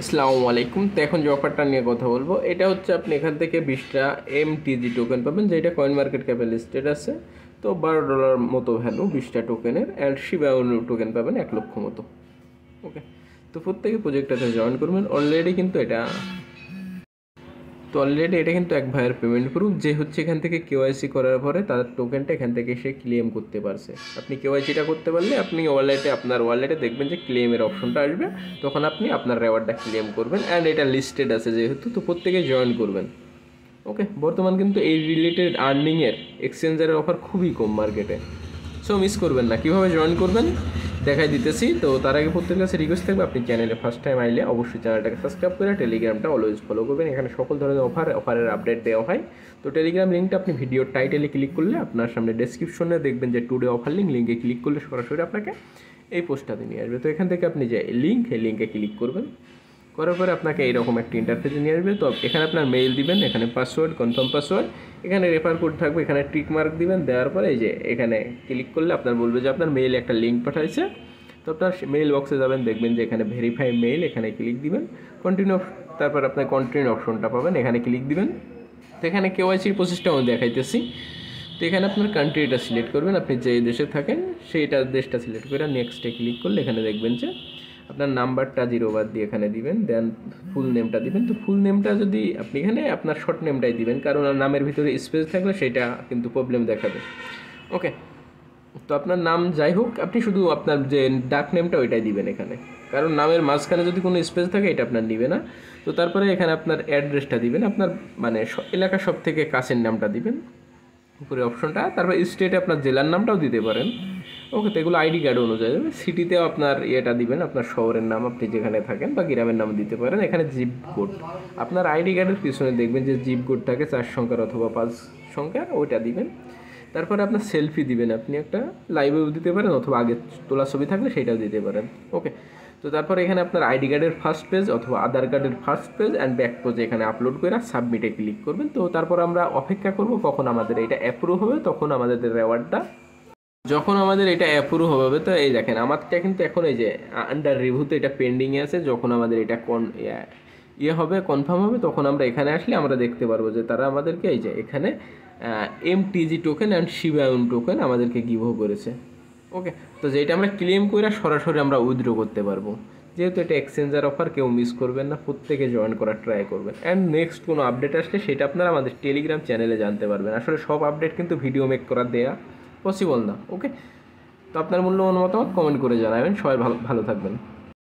আসসালামু আলাইকুম। তো এখন যে অফারটা নিয়ে কথা বলবো, এটা হচ্ছে আপনি এখান থেকে 20টা এমটিজি টোকেন পাবেন, যেটা কয়েন মার্কেট ক্যাপে লিস্টেড আছে। তো $12 মতো ভ্যালু 20টা টোকেনের, অ্যান্ড শিবা ইনু টোকেন পাবেন 1 লক্ষ মতো। ওকে, তো প্রত্যেকে প্রজেক্টটাতে জয়েন করবেন। অলরেডি এটা কিন্তু এক ভাইয়ের পেমেন্ট প্রুফ, যে হচ্ছে এখান থেকে কেওয়াইসি করার পরে তার টোকেনটা এখান থেকে সে ক্লেম করতে পারছে। আপনি কেওয়াইসিটা করতে পারলে আপনি আপনার ওয়ালেটে দেখবেন যে ক্লেমের অপশনটা আসবে, তখন আপনি আপনার রেওয়ার্ডটা ক্লেম করবেন। অ্যান্ড এটা লিস্টেড আছে যেহেতু, তো প্রত্যেকে জয়েন করবেন। ওকে, বর্তমান কিন্তু এই রিলেটেড আর্নিংয়ের এক্সচেঞ্জারের অফার খুবই কম মার্কেটে। সো মিস করবেন না। কীভাবে জয়েন করবেন দেখাই দিতেছি। তো তার আগে প্রত্যেকের কাছে রিকোয়েস্ট থাকবে, আপনি চ্যানেলে ফার্স্ট টাইম আইলে অবশ্যই চ্যানেলটাকে সাবস্ক্রাইব করে টেলিগ্রামটা অলওয়েজ ফলো করবেন। এখানে সকল ধরনের অফারের আপডেট দেওয়া হয়। তো টেলিগ্রাম লিঙ্কটা আপনি ভিডিওর টাইটেলে ক্লিক করলে আপনার সামনে ডেসক্রিপশনে দেখবেন যে টুডে অফার লিঙ্কে ক্লিক করলে সরাসরি আপনাকে এই পোস্টটাতে নিয়ে আসবে। তো এখান থেকে আপনি যে এই লিঙ্কে ক্লিক করবেন, করার পরে আপনাকে এইরকম একটা ইন্টারফেসে নিয়ে আসবে। তো এখানে আপনার মেইল দিবেন, এখানে পাসওয়ার্ড, কনফার্ম পাসওয়ার্ড, এখানে রেফার কোড থাকবে, এখানে টিক মার্ক দিবেন। দেওয়ার পরে এই যে এখানে ক্লিক করলে আপনার বলবে যে আপনার মেইলে একটা লিঙ্ক পাঠাইছে। তো আপনার মেইল বক্সে যাবেন, দেখবেন যে এখানে ভেরিফাই মেইল, এখানে ক্লিক দিবেন। কন্টিনিউ, তারপর আপনার কন্টিনিউ অপশনটা পাবেন, এখানে ক্লিক দিবেন। তো এখানে কেওয়াইসির প্রসেসটা আমি দেখাইতেছি। তো এখানে আপনার কান্ট্রিটা সিলেক্ট করবেন, আপনি যে দেশে থাকেন সেইটা দেশটা সিলেক্ট করে নেক্সটে ক্লিক করলে এখানে দেখবেন যে আপনার নাম্বারটা 0 দিয়ে এখানে দিবেন, দেন ফুল নেমটা দিবেন। তো ফুল নেমটা যদি আপনি এখানে আপনার শর্ট নেমটাই দিবেন, কারণ নামের ভিতরে স্পেস থাকলে সেটা কিন্তু প্রবলেম দেখাবে। ওকে, তো আপনার নাম যাই হোক, আপনি শুধু আপনার যে ডাক নেমটা ওইটাই দিবেন এখানে, কারণ নামের মাঝখানে যদি কোনো স্পেস থাকে এটা আপনার নিবে না। তো তারপরে এখানে আপনার অ্যাড্রেসটা দিবেন, আপনার মানে এলাকার সব থেকে কাছের নামটা দিবেন উপরে অপশনটা। তারপর স্টেটে আপনার জেলার নামটাও দিতে পারেন। ওকে, তো এগুলো আইডি কার্ড অনুযায়ী দেবে। সিটিতেও আপনার ইয়েটা দিবেন, আপনার শহরের নাম আপনি যেখানে থাকেন, বা গ্রামের নাম দিতে পারেন। এখানে জিপ কোড, আপনার আইডি কার্ডের পিছনে দেখবেন যে জিপ কোড থাকে 4 সংখ্যার অথবা 5 সংখ্যার, ওইটা দিবেন। তারপরে আপনার সেলফি দিবেন, আপনি একটা লাইভেও দিতে পারেন অথবা আগে তোলা ছবি থাকলে সেটাও দিতে পারেন। ওকে, তো তারপরে এখানে আপনার আইডি কার্ডের ফার্স্ট পেজ অথবা আধার কার্ডের ফার্স্ট পেজ অ্যান্ড ব্যাক পেজে এখানে আপলোড করে সাবমিটে ক্লিক করবেন। তো তারপর আমরা অপেক্ষা করব কখন আমাদের এটা অ্যাপ্রুভ হবে, তখন আমাদের রেওয়ার্ডটা যখন আমাদের এটা অ্যাপ্রুভ হবে। তো এই দেখেন আমারটা কিন্তু এখন এই যে আন্ডার রিভিউতে এটা পেন্ডিংয়ে আছে। যখন আমাদের এটা হবে, কনফার্ম হবে, তখন আমরা এখানে আসলে আমরা দেখতে পারবো যে তারা আমাদেরকে এই যে এখানে MTG token and Shiba Inu token আমাদেরকে গিভও করেছে। ওকে, তো যেটা আমরা ক্লেম করে সরাসরি আমরা উইথড্র করতে পারবো। যেহেতু এটা এক্সচেঞ্জার অফার, কেউ মিস করবেন না, প্রত্যেকে জয়েন করার ট্রাই করবেন। অ্যান্ড নেক্সট কোনো আপডেট আসলে সেটা আপনারা আমাদের টেলিগ্রাম চ্যানেলে জানতে পারবেন। আসলে সব আপডেট কিন্তু ভিডিও মেক করা দেয়া পসিবল না। ওকে, তো আপনার মূল্যবান মতামত কমেন্ট করে জানাবেন। সবাই ভালো ভালো থাকবেন।